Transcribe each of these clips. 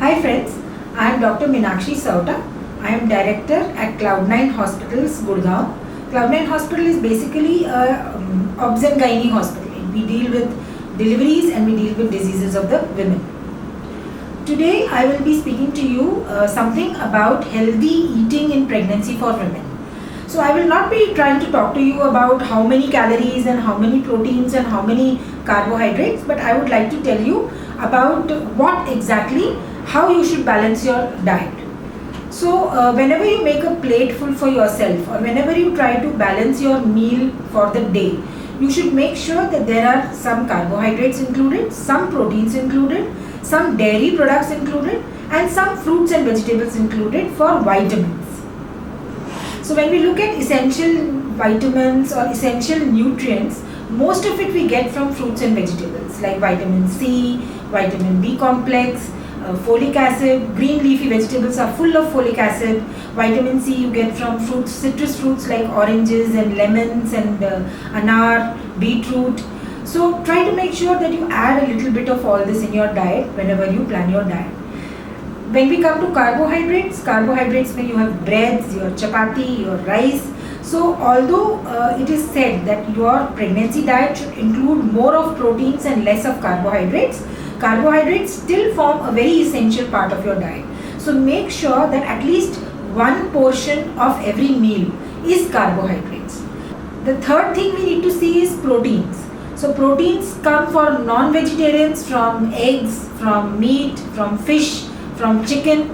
Hi friends, I am Dr. Meenakshi Sauta. I am director at Cloud9 Hospitals, Gurgaon. Cloud9 Hospital is basically a obs and gynae hospital. We deal with deliveries and we deal with diseases of the women. Today I will be speaking to you something about healthy eating in pregnancy for women. So I will not be trying to talk to you about how many calories and how many proteins and how many carbohydrates, but I would like to tell you about how you should balance your diet. So whenever you make a plate full for yourself or whenever you try to balance your meal for the day, you should make sure that there are some carbohydrates included, some proteins included, some dairy products included, and some fruits and vegetables included for vitamins. So when we look at essential vitamins or essential nutrients, most of it we get from fruits and vegetables like vitamin C, vitamin B complex, folic acid. Green leafy vegetables are full of folic acid. Vitamin C you get from fruits, citrus fruits like oranges and lemons and anar, beetroot. So try to make sure that you add a little bit of all this in your diet whenever you plan your diet. When we come to carbohydrates when you have breads, your chapati, your rice. So although it is said that your pregnancy diet should include more of proteins and less of carbohydrates still form a very essential part of your diet. So make sure that at least one portion of every meal is carbohydrates. The third thing we need to see is proteins. So proteins come for non-vegetarians from eggs, from meat, from fish, from chicken,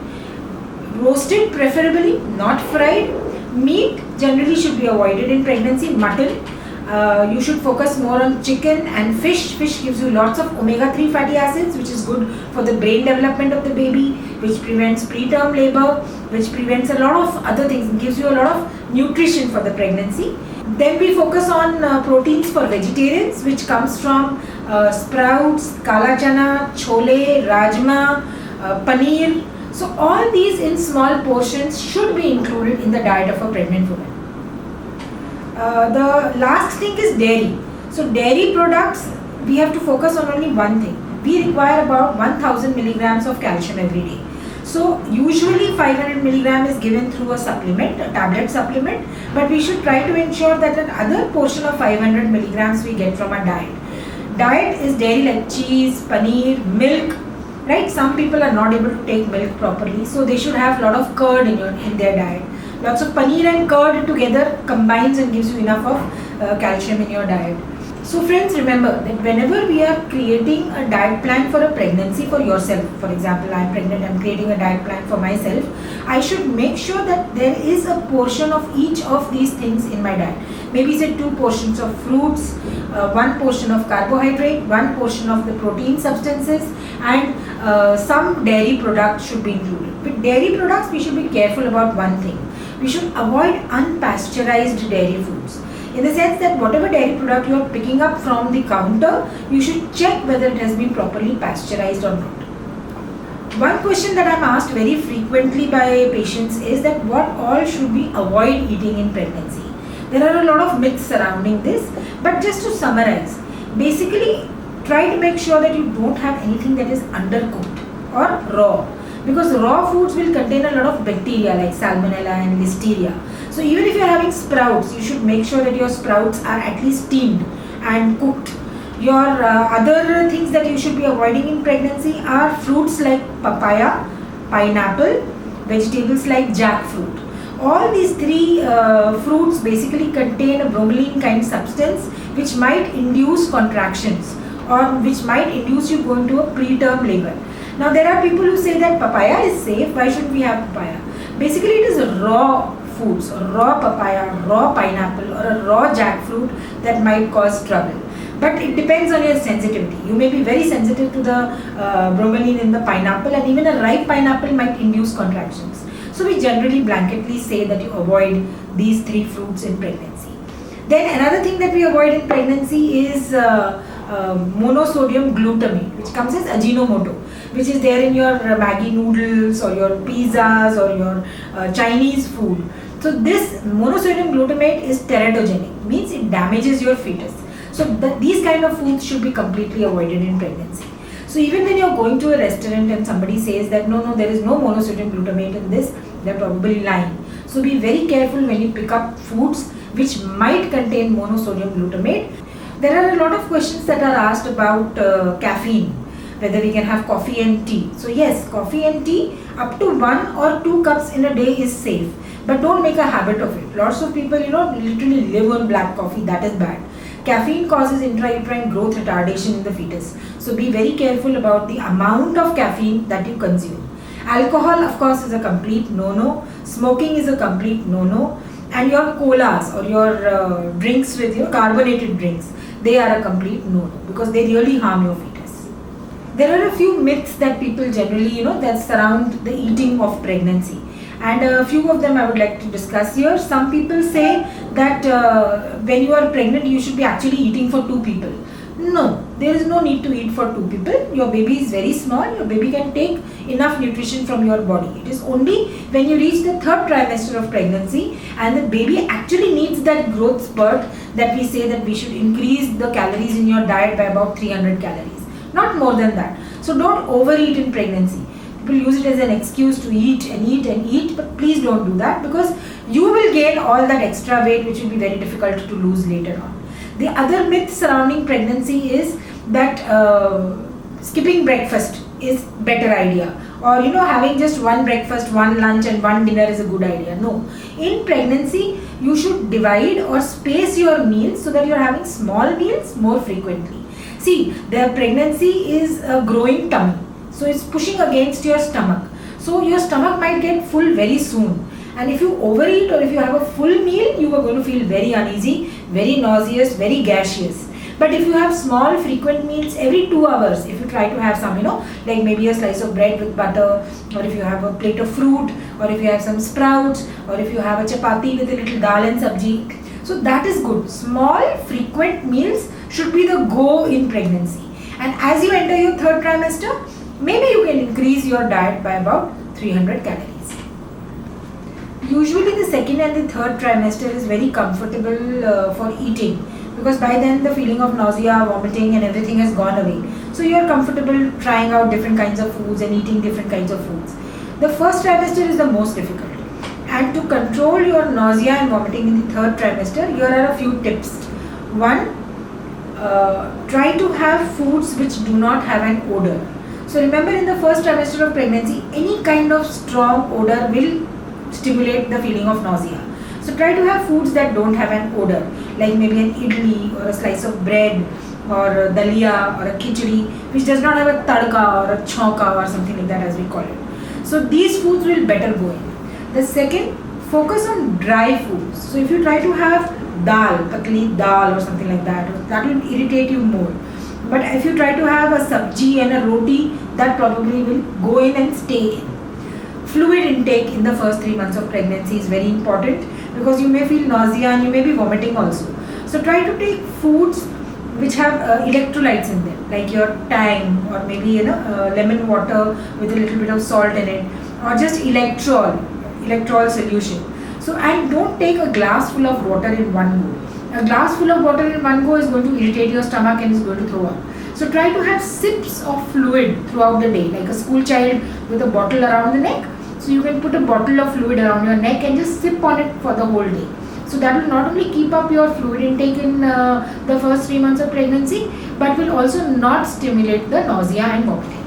roasted preferably, not fried. Meat generally should be avoided in pregnancy. Mutton, you should focus more on chicken and fish. Fish gives you lots of omega-3 fatty acids, which is good for the brain development of the baby, which prevents preterm labor, which prevents a lot of other things, and gives you a lot of nutrition for the pregnancy. Then we focus on proteins for vegetarians, which comes from sprouts, kala chana, chole, rajma, paneer. So all these in small portions should be included in the diet of a pregnant woman. The last thing is dairy. So dairy products, we have to focus on only one thing. We require about 1000 milligrams of calcium every day. So usually 500 milligram is given through a supplement, a tablet supplement, but we should try to ensure that another portion of 500 milligrams we get from our diet. Diet is dairy like cheese, paneer, milk. Right? Some people are not able to take milk properly, so they should have a lot of curd in their diet. Lots of paneer and curd together combines and gives you enough of calcium in your diet. So friends, remember that whenever we are creating a diet plan for a pregnancy for yourself, for example, I am pregnant, I am creating a diet plan for myself, I should make sure that there is a portion of each of these things in my diet. Maybe say 2 portions of fruits, 1 portion of carbohydrate, 1 portion of the protein substances, and some dairy products should be included. With dairy products, we should be careful about one thing. We should avoid unpasteurized dairy foods. In the sense that whatever dairy product you are picking up from the counter, you should check whether it has been properly pasteurized or not. One question that I am asked very frequently by patients is that what all should we avoid eating in pregnancy? There are a lot of myths surrounding this, but just to summarize, basically try to make sure that you don't have anything that is undercooked or raw, because raw foods will contain a lot of bacteria like salmonella and listeria. So even if you are having sprouts, you should make sure that your sprouts are at least steamed and cooked. Your other things that you should be avoiding in pregnancy are fruits like papaya, pineapple, vegetables like jackfruit. All these 3 fruits basically contain a bromelain kind substance which might induce contractions or which might induce you going to a preterm labor. Now there are people who say that papaya is safe, why should we have papaya? Basically it is a raw foods, or raw papaya, raw pineapple or a raw jackfruit that might cause trouble. But it depends on your sensitivity. You may be very sensitive to the bromelain in the pineapple, and even a ripe pineapple might induce contractions. So we generally blanketly say that you avoid these 3 fruits in pregnancy. Then another thing that we avoid in pregnancy is monosodium glutamate, which comes as Ajinomoto, which is there in your Maggi noodles or your pizzas or your Chinese food. So this monosodium glutamate is teratogenic, means it damages your fetus. So these kind of foods should be completely avoided in pregnancy. So even when you're going to a restaurant and somebody says that no, there is no monosodium glutamate in this, they're probably lying. So be very careful when you pick up foods which might contain monosodium glutamate. There are a lot of questions that are asked about caffeine, whether we can have coffee and tea. So yes, coffee and tea up to 1 or 2 cups in a day is safe, but don't make a habit of it. Lots of people, literally live on black coffee. That is bad. Caffeine causes intrauterine growth retardation in the fetus. So be very careful about the amount of caffeine that you consume. Alcohol, of course, is a complete no-no. Smoking is a complete no-no. And your colas or your drinks with your carbonated drinks, they are a complete no-no because they really harm your fetus. There are a few myths that people generally, that surround the eating of pregnancy. And a few of them I would like to discuss here. Some people say that when you are pregnant, you should be actually eating for 2 people. No, there is no need to eat for 2 people. Your baby is very small. Your baby can take enough nutrition from your body. It is only when you reach the 3rd trimester of pregnancy and the baby actually needs that growth spurt that we say that we should increase the calories in your diet by about 300 calories. Not more than that. So don't overeat in pregnancy. People use it as an excuse to eat and eat and eat, but please don't do that because you will gain all that extra weight which will be very difficult to lose later on. The other myth surrounding pregnancy is that skipping breakfast is better idea, or having just one breakfast, one lunch and one dinner is a good idea. No, in pregnancy you should divide or space your meals so that you're having small meals more frequently. See, the pregnancy is a growing tummy, so it's pushing against your stomach, so your stomach might get full very soon. And if you overeat or if you have a full meal, you are going to feel very uneasy, very nauseous, very gaseous. But if you have small frequent meals every 2 hours, if you try to have some, like maybe a slice of bread with butter, or if you have a plate of fruit, or if you have some sprouts, or if you have a chapati with a little dal and sabji, so that is good. Small frequent meals should be the go in pregnancy. And as you enter your 3rd trimester, maybe you can increase your diet by about 300 calories. Usually the 2nd and the 3rd trimester is very comfortable for eating because by then the feeling of nausea, vomiting and everything has gone away. So you are comfortable trying out different kinds of foods and eating different kinds of foods. The 1st trimester is the most difficult. And to control your nausea and vomiting in the 3rd trimester, here are a few tips. 1, try to have foods which do not have an odor. So remember, in the 1st trimester of pregnancy, any kind of strong odor will stimulate the feeling of nausea. So try to have foods that don't have an odor, like maybe an idli or a slice of bread or a dalia or a khichdi, which does not have a tadka or a chonka or something like that as we call it. So these foods will better go in. The 2nd, focus on dry foods. So if you try to have dal, patli dal or something like that, that will irritate you more. But if you try to have a sabji and a roti, that probably will go in and stay in. Fluid intake in the first 3 months of pregnancy is very important because you may feel nausea and you may be vomiting also. So try to take foods which have electrolytes in them, like your thyme or maybe lemon water with a little bit of salt in it, or just electrol solution. So, and don't take a glass full of water in one go. A glass full of water in one go is going to irritate your stomach and is going to throw up. So try to have sips of fluid throughout the day, like a school child with a bottle around the neck. So you can put a bottle of fluid around your neck and just sip on it for the whole day. So that will not only keep up your fluid intake in the first 3 months of pregnancy, but will also not stimulate the nausea and vomiting.